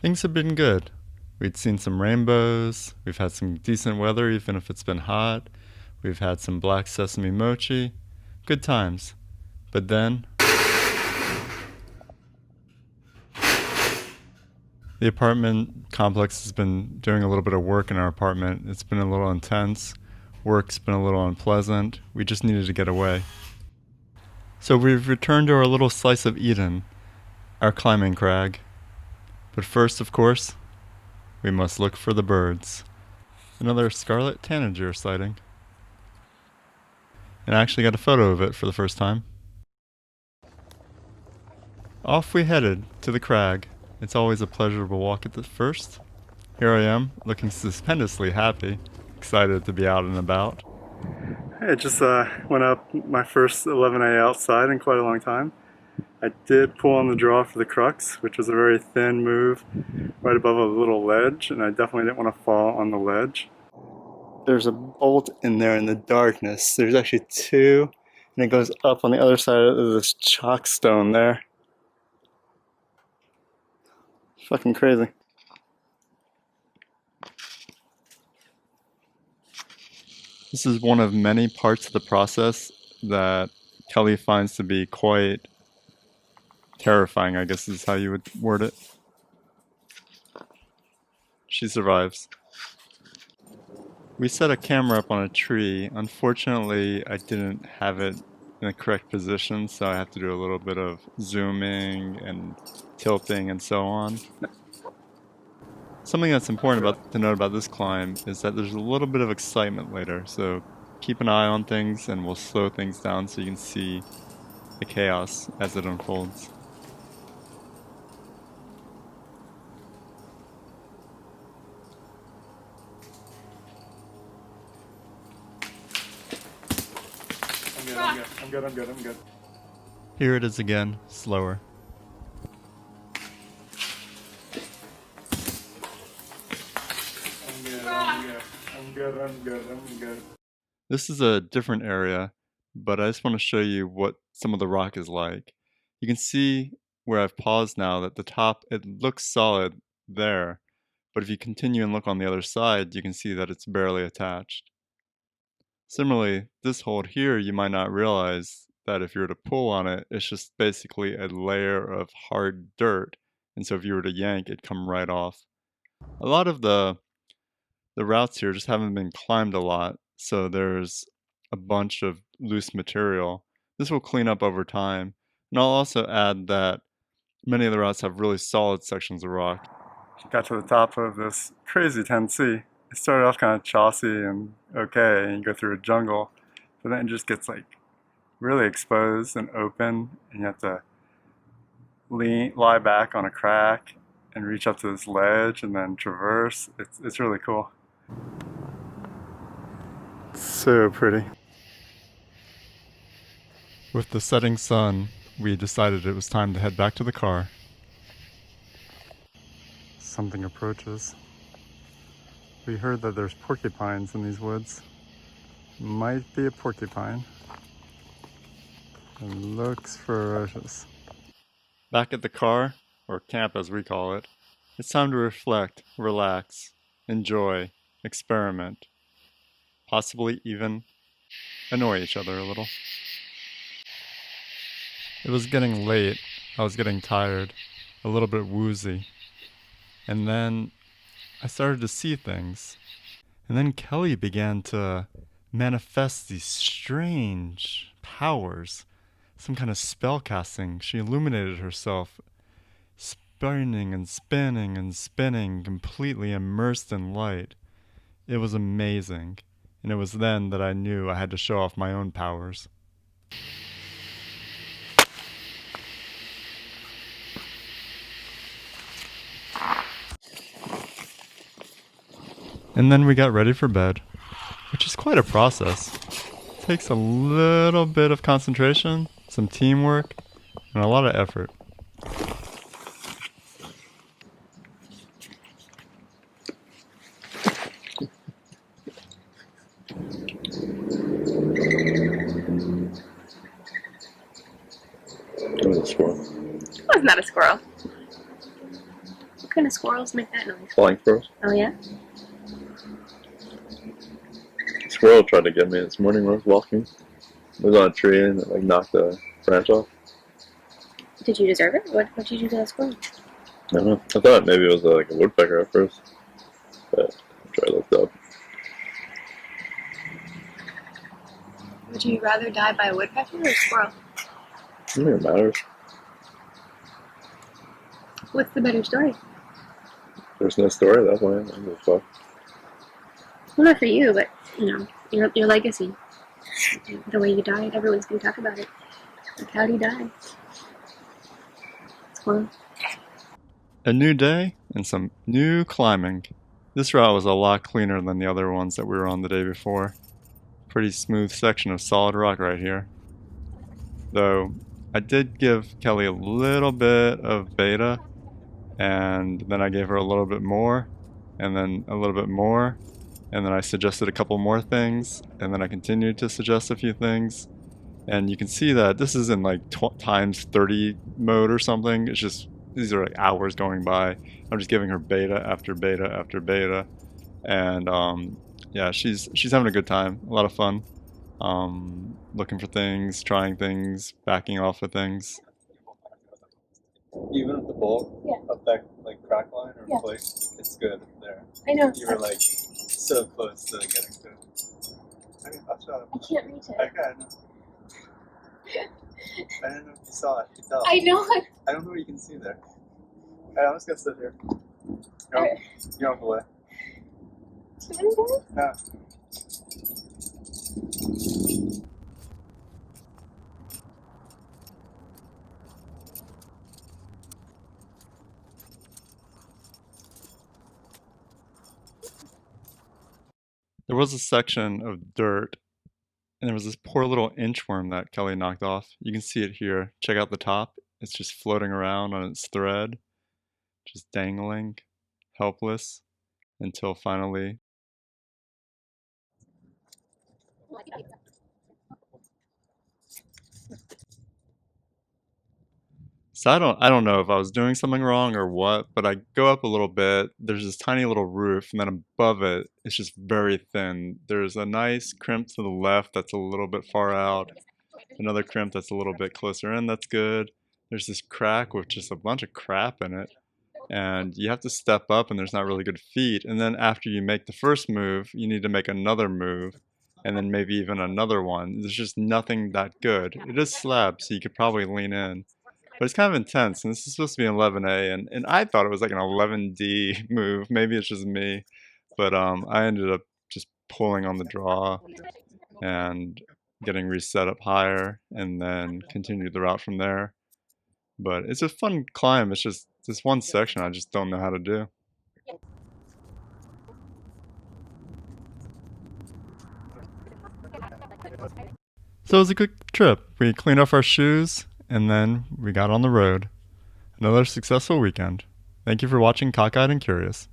Things have been good. We'd seen some rainbows, we've had some decent weather even if it's been hot, we've had some black sesame mochi. Good times. But then, the apartment complex has been doing a little bit of work in our apartment. It's been a little intense. Work's been a little unpleasant. We just needed to get away. So we've returned to our little slice of Eden, our climbing crag. But first, of course, we must look for the birds. Another scarlet tanager sighting. And I actually got a photo of it for the first time. Off we headed to the crag. It's always a pleasurable walk at the first. Here I am, looking stupendously happy, excited to be out and about. I just went up my first 11A outside in quite a long time. I did pull on the draw for the crux, which was a very thin move right above a little ledge, and I definitely didn't want to fall on the ledge. There's a bolt in there in the darkness. There's actually two, and it goes up on the other side of this chalk stone there. Fucking crazy. This is one of many parts of the process that Kelly finds to be quite terrifying, I guess is how you would word it. She survives. We set a camera up on a tree. Unfortunately, I didn't have it in the correct position, so I have to do a little bit of zooming and tilting and so on. Something that's important to note about this climb is that there's a little bit of excitement later, so keep an eye on things and we'll slow things down so you can see the chaos as it unfolds. I'm good. Here it is again, slower. I'm good. This is a different area, but I just want to show you what some of the rock is like. You can see where I've paused now that the top, it looks solid there, but if you continue and look on the other side, you can see that it's barely attached. Similarly, this hold here, you might not realize that if you were to pull on it, it's just basically a layer of hard dirt, and so if you were to yank, it'd come right off. A lot of the routes here just haven't been climbed a lot, so there's a bunch of loose material. This will clean up over time, and I'll also add that many of the routes have really solid sections of rock. Got to the top of this crazy 10C. It started off kind of chossy and okay, and you go through a jungle, but then it just gets like really exposed and open, and you have to lie back on a crack and reach up to this ledge and then traverse. It's really cool. So pretty. With the setting sun, we decided it was time to head back to the car. Something approaches. We heard that there's porcupines in these woods. Might be a porcupine. It looks ferocious. Back at the car, or camp as we call it, it's time to reflect, relax, enjoy, experiment, possibly even annoy each other a little. It was getting late, I was getting tired, a little bit woozy, and then I started to see things, and then Kelly began to manifest these strange powers, some kind of spell casting. She illuminated herself, spinning and spinning and spinning, completely immersed in light. It was amazing, and it was then that I knew I had to show off my own powers. And then we got ready for bed, which is quite a process. It takes a little bit of concentration, some teamwork, and a lot of effort. It was a squirrel. It was not a squirrel. kind of squirrels make that noise? Flying squirrels. Oh, yeah? A squirrel tried to get me this morning when I was walking. It was on a tree and it like knocked a branch off. Did you deserve it? What did you do to that squirrel? I don't know. I thought maybe it was like a woodpecker at first, but after I looked up. Would you rather die by a woodpecker or a squirrel? I don't think it matters. What's the better story? There's no story at that point. I don't give a fuck. Well, not for you, but, your legacy. The way you died, everyone's going to talk about it. Like, how do you die? Squirrel. A new day and some new climbing. This route was a lot cleaner than the other ones that we were on the day before. Pretty smooth section of solid rock right here. Though, I did give Kelly a little bit of beta, and then I gave her a little bit more, and then a little bit more, and then I suggested a couple more things, and then I continued to suggest a few things. And you can see that this is in like times 30 mode or something. It's just, these are like hours going by. I'm just giving her beta after beta after beta. And yeah, she's having a good time, a lot of fun. Looking for things, trying things, backing off of things. Even at the bowl, up that like crack line or place, it's good there. I know. You were like so close to getting to it. I mean, I can't reach it. Okay, I know. I didn't know if you saw it. You tell. I know. I don't know what you can see there. Alright, I'm just gonna sit here. You're on the way. Yeah. There was a section of dirt, and there was this poor little inchworm that Kelly knocked off. You can see it here. Check out the top. It's just floating around on its thread, just dangling, helpless, until finally. So I don't know if I was doing something wrong or what, but I go up a little bit. There's this tiny little roof, and then above it, it's just very thin. There's a nice crimp to the left that's a little bit far out. Another crimp that's a little bit closer in, that's good. There's this crack with just a bunch of crap in it. And you have to step up, and there's not really good feet. And then after you make the first move, you need to make another move, and then maybe even another one. There's just nothing that good. It is slab, so you could probably lean in. But it's kind of intense, and this is supposed to be an 11A, and I thought it was like an 11D move. Maybe it's just me, but I ended up just pulling on the draw and getting reset up higher, and then continued the route from there. But it's a fun climb. It's just this one section I just don't know how to do. So it was a good trip. We cleaned off our shoes, and then we got on the road. Another successful weekend. Thank you for watching Cockeyed and Curious.